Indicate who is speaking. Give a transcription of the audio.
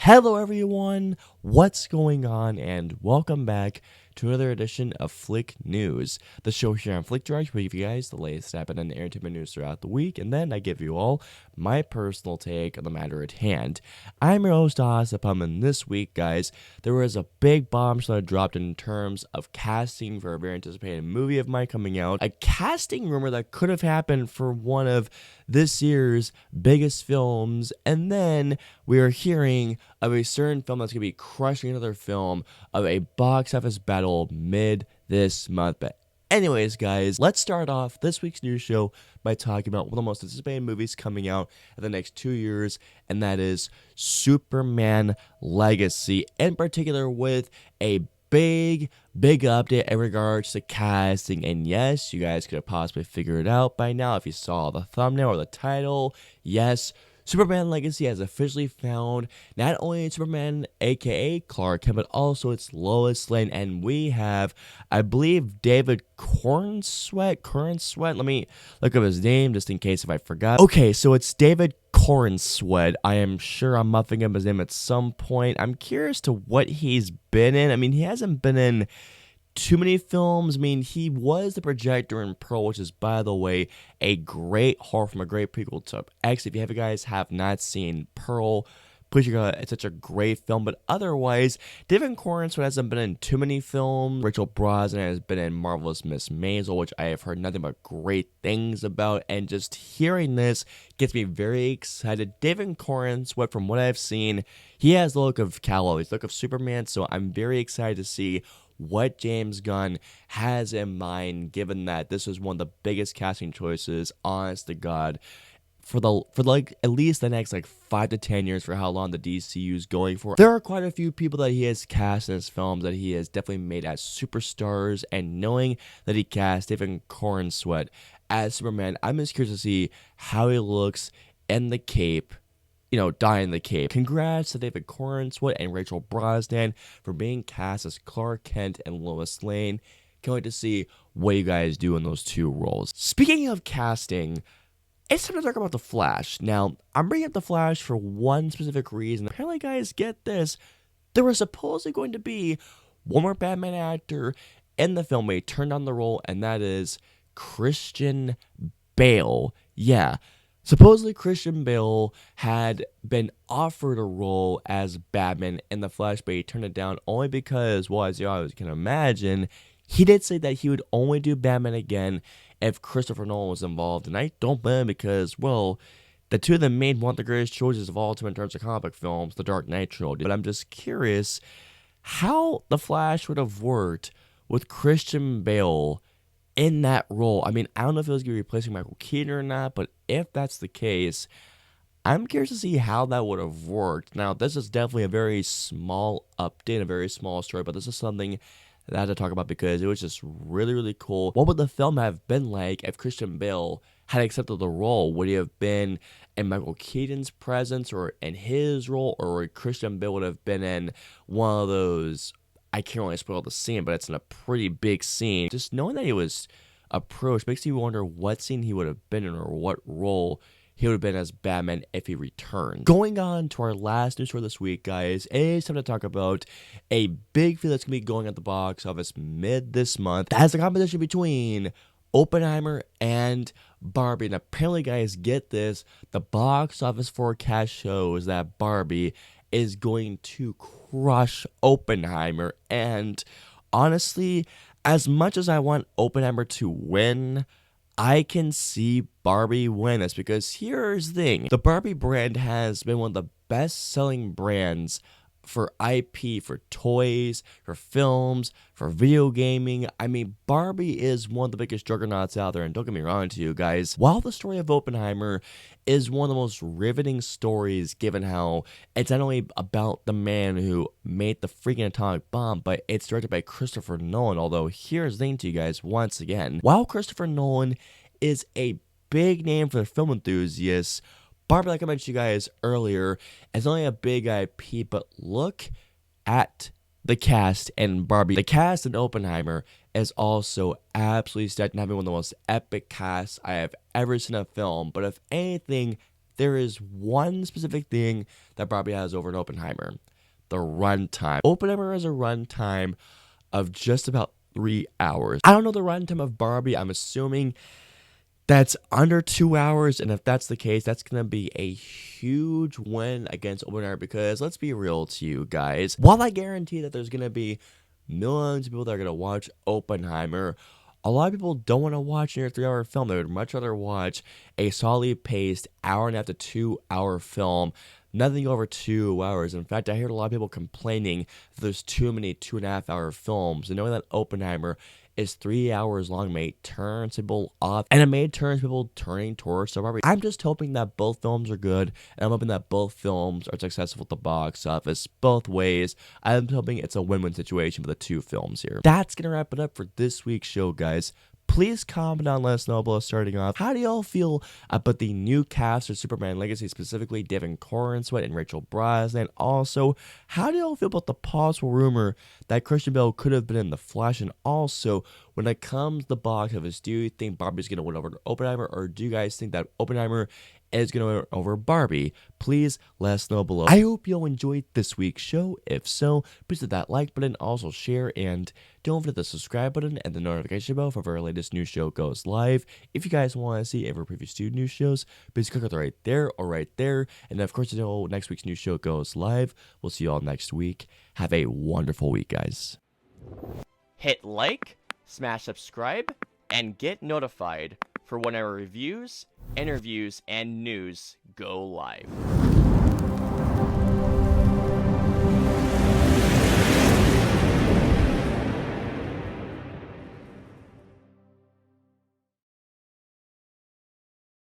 Speaker 1: Hello, everyone. What's going on? And welcome back to another edition of Flick News, the show here on Flick Drive. We give you guys the latest happening in entertainment news throughout the week, and then I give you all my personal take on the matter at hand. I'm your host, Asapam, and this week, guys, there was a big bombshell that dropped in terms of casting for a very anticipated movie of mine coming out. A casting rumor that could have happened for one of this year's biggest films, and then we are hearing of a certain film that's going to be crushing another film of a box office battle mid this month. But anyways, guys, let's start off this week's news show by talking about one of the most anticipated movies coming out in the next 2 years, and that is Superman Legacy, in particular with a big update in regards to casting. And yes, you guys could have possibly figured it out by now if you saw the thumbnail or the title. Yes, Superman Legacy has officially found not only Superman, aka Clark Kent, but also its Lois Lane, and we have, I believe, David Cornsweet. Let me look up his name just in case if I forgot. Okay, so it's David Cornsweet. I am sure I'm muffing up his name at some point. I'm curious to what he's been in. I mean, he hasn't been in too many films. I mean, he was the projector in Pearl, which is, by the way, a great horror from a great prequel to X. If you guys have not seen Pearl, please check out. It's such a great film. But otherwise, David Cornsweet hasn't been in too many films. Rachel Brosnan has been in Marvelous Miss Maisel, which I have heard nothing but great things about. And just hearing this gets me very excited. David Cornsweet, from what I've seen, he has the look of Kal-El, he's the look of Superman. So I'm very excited to see what James Gunn has in mind, given that this is one of the biggest casting choices, honest to God, for at least the next 5 to 10 years, for how long the DCU is going for. There are quite a few people that he has cast in his films that he has definitely made as superstars, and knowing that he cast David Cornsweet as Superman, I'm just curious to see how he looks in the cape, dying the cape. Congrats to David Cornsweet and Rachel Brosnan for being cast as Clark Kent and Lois Lane. Can't wait to see what you guys do in those two roles. Speaking of casting, it's time to talk about The Flash. Now, I'm bringing up The Flash for one specific reason. Apparently, guys, get this. There was supposedly going to be one more Batman actor in the film. They turned on the role, and that is Christian Bale. Yeah. Supposedly, Christian Bale had been offered a role as Batman in The Flash, but he turned it down only because, well, as you always can imagine, he did say that he would only do Batman again if Christopher Nolan was involved. And I don't blame him because, well, the two of them made one of the greatest choices of all time in terms of comic book films, the Dark Knight trilogy. But I'm just curious how The Flash would have worked with Christian Bale in that role. I mean, I don't know if it was going to be replacing Michael Keaton or not, but if that's the case, I'm curious to see how that would have worked. Now, this is definitely a very small update, a very small story, but this is something that I had to talk about because it was just really cool. What would the film have been like if Christian Bale had accepted the role? Would he have been in Michael Keaton's presence or in his role, or would Christian Bale would have been in one of those, I can't really spoil the scene, but it's in a pretty big scene. Just knowing that he was approached makes you wonder what scene he would have been in or what role he would have been as Batman if he returned. Going on to our last news for this week, guys, it's time to talk about a big film that's going to be going at the box office mid this month. That's the competition between Oppenheimer and Barbie. And apparently, guys, get this, the box office forecast shows that Barbie is going to crush Oppenheimer. And honestly, as much as I want Oppenheimer to win, I can see Barbie win this, because here's the thing. The Barbie brand has been one of the best-selling brands for IP, for toys, for films, for video gaming. I mean, Barbie is one of the biggest juggernauts out there, and don't get me wrong to you guys, while the story of Oppenheimer is one of the most riveting stories, given how it's not only about the man who made the freaking atomic bomb, but it's directed by Christopher Nolan. Although, here's the thing to you guys once again. While Christopher Nolan is a big name for the film enthusiasts, Barbie, like I mentioned to you guys earlier, is only a big IP, but look at the cast in Barbie. The cast in Oppenheimer is also absolutely stacked and having one of the most epic casts I have ever seen in a film. But if anything, there is one specific thing that Barbie has over an Oppenheimer: the runtime. Oppenheimer has a runtime of just about 3 hours. I don't know the runtime of Barbie. I'm assuming that's under 2 hours, and if that's the case, that's gonna be a huge win against Oppenheimer, because let's be real to you guys, while I guarantee that there's gonna be millions of people that are gonna watch Oppenheimer, a lot of people don't want to watch near a 3 hour film. They would much rather watch a solidly paced hour and a half to 2 hour film, nothing over 2 hours. In fact, I heard a lot of people complaining that there's too many 2.5 hour films, and knowing that Oppenheimer is 3 hours long may turn people off, and it may turn people turning towards the Barbie. I'm just hoping that both films are good, and I'm hoping that both films are successful at the box office both ways. I'm hoping it's a win-win situation for the two films here. That's gonna wrap it up for this week's show, guys. Please comment down, let us know below. Starting off, how do y'all feel about the new cast of Superman Legacy, specifically David Corenswet and Rachel Brosnahan? Also, how do y'all feel about the possible rumor that Christian Bale could have been in The Flash? And also, when it comes to the box office, do you think Barbie's going to win over Oppenheimer, or do you guys think that Oppenheimer is going to win over Barbie? Please let us know below. I hope y'all enjoyed this week's show. If so, please hit that like button, also share, and don't forget the subscribe button and the notification bell for our latest new show goes live. If you guys want to see every previous two new shows, please click on right there or right there. And of course, until next week's new show goes live, we'll see you all next week. Have a wonderful week, guys. Hit like, smash subscribe, and get notified for when our reviews, interviews, and news go live.